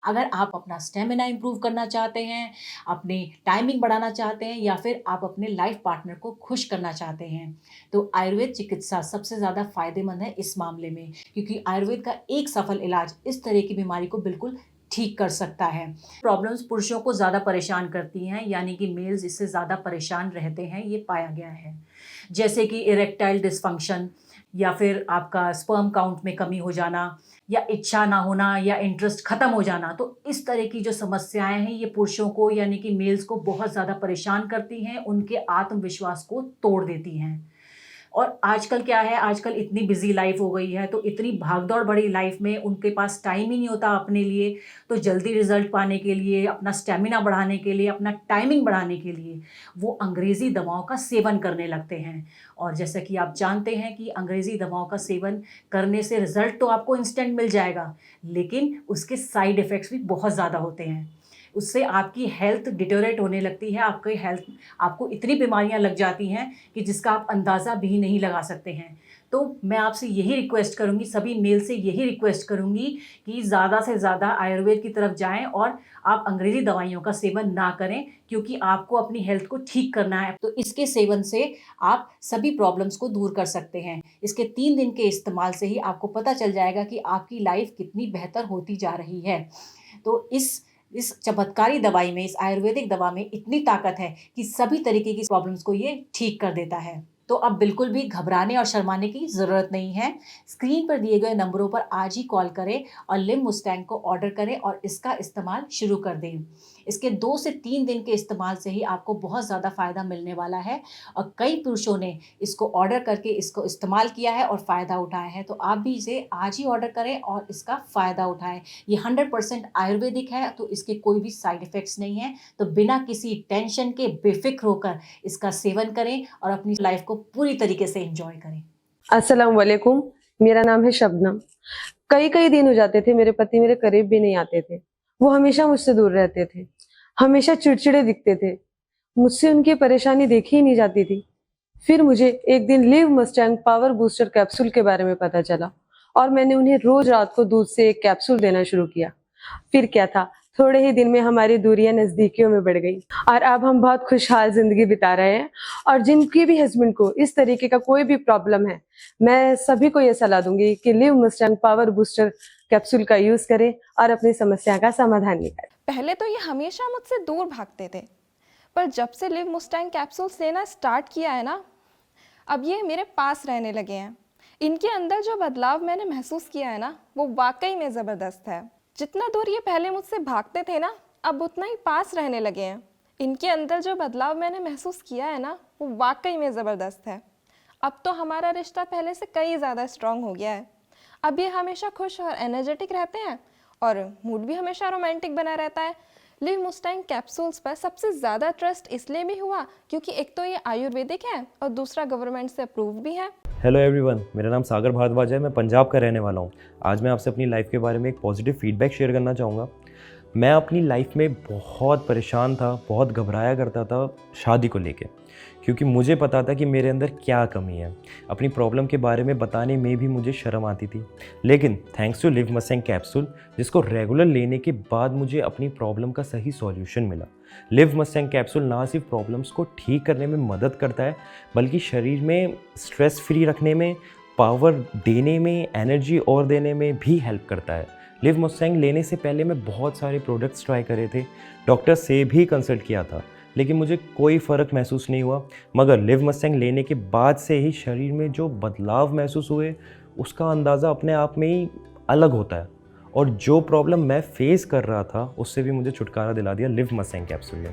अगर आप अपना स्टेमिना इम्प्रूव करना चाहते हैं, अपनी टाइमिंग बढ़ाना चाहते हैं या फिर आप अपने लाइफ पार्टनर को खुश करना चाहते हैं, तो आयुर्वेद चिकित्सा सबसे ज़्यादा फ़ायदेमंद है इस मामले में, क्योंकि आयुर्वेद का एक सफल इलाज इस तरह की बीमारी को बिल्कुल ठीक कर सकता है। प्रॉब्लम्स पुरुषों को ज़्यादा परेशान करती हैं, यानी कि मेल्स इससे ज़्यादा परेशान रहते हैं, ये पाया गया है। जैसे कि इरेक्टाइल डिस्फंक्शन या फिर आपका स्पर्म काउंट में कमी हो जाना या इच्छा ना होना या इंटरेस्ट खत्म हो जाना। तो इस तरह की जो समस्याएँ हैं, ये पुरुषों को यानी कि मेल्स को बहुत ज़्यादा परेशान करती हैं, उनके आत्मविश्वास को तोड़ देती हैं। और आजकल क्या है, आजकल इतनी बिज़ी लाइफ़ हो गई है, तो इतनी भागदौड़ भरी लाइफ़ में उनके पास टाइम ही नहीं होता अपने लिए, तो जल्दी रिज़ल्ट पाने के लिए, अपना स्टैमिना बढ़ाने के लिए, अपना टाइमिंग बढ़ाने के लिए, वो अंग्रेज़ी दवाओं का सेवन करने लगते हैं। और जैसा कि आप जानते हैं कि अंग्रेज़ी दवाओं का सेवन करने से रिज़ल्ट तो आपको इंस्टेंट मिल जाएगा, लेकिन उसके साइड इफ़ेक्ट्स भी बहुत ज़्यादा होते हैं। उससे आपकी हेल्थ डिटेरियोरेट होने लगती है, आपकी हेल्थ आपको इतनी बीमारियाँ लग जाती हैं कि जिसका आप अंदाज़ा भी नहीं लगा सकते हैं। तो मैं आपसे यही रिक्वेस्ट करूँगी, सभी मेल से यही रिक्वेस्ट करूँगी कि ज़्यादा से ज़्यादा आयुर्वेद की तरफ जाएँ और आप अंग्रेज़ी दवाइयों का सेवन ना करें, क्योंकि आपको अपनी हेल्थ को ठीक करना है। तो इसके सेवन से आप सभी प्रॉब्लम्स को दूर कर सकते हैं। इसके 3 दिन के इस्तेमाल से ही आपको पता चल जाएगा कि आपकी लाइफ़ कितनी बेहतर होती जा रही है। तो इस चमत्कारी दवाई में, इस आयुर्वेदिक दवा में इतनी ताकत है कि सभी तरीके की प्रॉब्लम्स को ये ठीक कर देता है। तो अब बिल्कुल भी घबराने और शर्माने की ज़रूरत नहीं है। स्क्रीन पर दिए गए नंबरों पर आज ही कॉल करें और लिम मुस्टैंग को ऑर्डर करें और इसका इस्तेमाल शुरू कर दें। इसके 2 से 3 दिन के इस्तेमाल से ही आपको बहुत ज़्यादा फ़ायदा मिलने वाला है और कई पुरुषों ने इसको ऑर्डर करके इसको इस्तेमाल किया है और फ़ायदा उठाया है। तो आप भी इसे आज ही ऑर्डर करें और इसका फ़ायदा उठाएँ। ये 100% आयुर्वेदिक है, तो इसके कोई भी साइड इफ़ेक्ट्स नहीं हैं। तो बिना किसी टेंशन के बेफ़िक्र होकर इसका सेवन करें और अपनी लाइफ़ को पूरी तरीके से एन्जॉय करें। अस्सलाम वालेकुम। मेरा नाम है शबनम। कई दिन हो जाते थे मेरे पति मेरे करीब भी नहीं आते थे। वो हमेशा मुझसे दूर रहते थे, हमेशा चिड़चिड़े दिखते थे, मुझसे उनकी परेशानी देखी ही नहीं जाती थी। फिर मुझे एक दिन live Mustang power booster capsule के बारे में पता चला और मैंने उन्हें रोज रात को दूध से एक कैप्सूल देना शुरू किया। फिर क्या था, थोड़े ही दिन में हमारी दूरियां नजदीकियों में बढ़ गई और अब हम बहुत खुशहाल जिंदगी बिता रहे हैं। और जिनकी भी हस्बैंड को इस तरीके का कोई भी प्रॉब्लम है, मैं सभी को ये सलाह दूंगी कि live Mustang power booster capsule का यूज करें और अपनी समस्या का समाधान निकालें। पहले तो ये हमेशा मुझसे दूर भागते थे, पर जब से लिव मुस्टैंग कैप्सूल्स लेना स्टार्ट किया है ना, अब ये मेरे पास रहने लगे हैं। इनके अंदर जो बदलाव मैंने महसूस किया है ना, वो वाकई में ज़बरदस्त है। जितना दूर ये पहले मुझसे भागते थे ना, अब उतना ही पास रहने लगे हैं। इनके अंदर जो बदलाव मैंने महसूस किया है ना, वो वाकई में ज़बरदस्त है। अब तो हमारा रिश्ता पहले से कई ज़्यादा स्ट्रॉन्ग हो गया है। अब ये हमेशा खुश और एनर्जेटिक रहते हैं और मूड भी हमेशा रोमांटिक बना रहता है। लिव मुस्टैंग कैप्सूल्स पर सबसे ज़्यादा ट्रस्ट इसलिए भी हुआ क्योंकि एक तो ये आयुर्वेदिक है और दूसरा गवर्नमेंट से अप्रूव भी है। हेलो एवरीवन, मेरा नाम सागर भारद्वाज है। मैं पंजाब का रहने वाला हूँ। आज मैं आपसे अपनी लाइफ के बारे में एक पॉजिटिव फीडबैक शेयर करना चाहूँगा। मैं अपनी लाइफ में बहुत परेशान था, बहुत घबराया करता था शादी को लेके, क्योंकि मुझे पता था कि मेरे अंदर क्या कमी है। अपनी प्रॉब्लम के बारे में बताने में भी मुझे शर्म आती थी। लेकिन thanks to Liv Mustang capsule, जिसको रेगुलर लेने के बाद मुझे अपनी प्रॉब्लम का सही सॉल्यूशन मिला। लिव मस्टैंग कैप्सूल ना सिर्फ प्रॉब्लम्स को ठीक करने में मदद करता है, बल्कि शरीर में स्ट्रेस फ्री रखने में, पावर देने में, एनर्जी और देने में भी हेल्प करता है। लिव मस्टैंग लेने से पहले मैं बहुत सारे प्रोडक्ट्स ट्राई करे थे, डॉक्टर से भी कंसल्ट किया था, लेकिन मुझे कोई फ़र्क महसूस नहीं हुआ। मगर लिव मस्टैंग लेने के बाद से ही शरीर में जो बदलाव महसूस हुए, उसका अंदाज़ा अपने आप में ही अलग होता है। और जो प्रॉब्लम मैं फेस कर रहा था, उससे भी मुझे छुटकारा दिला दिया लिव मस्टैंग कैप्सूल ने।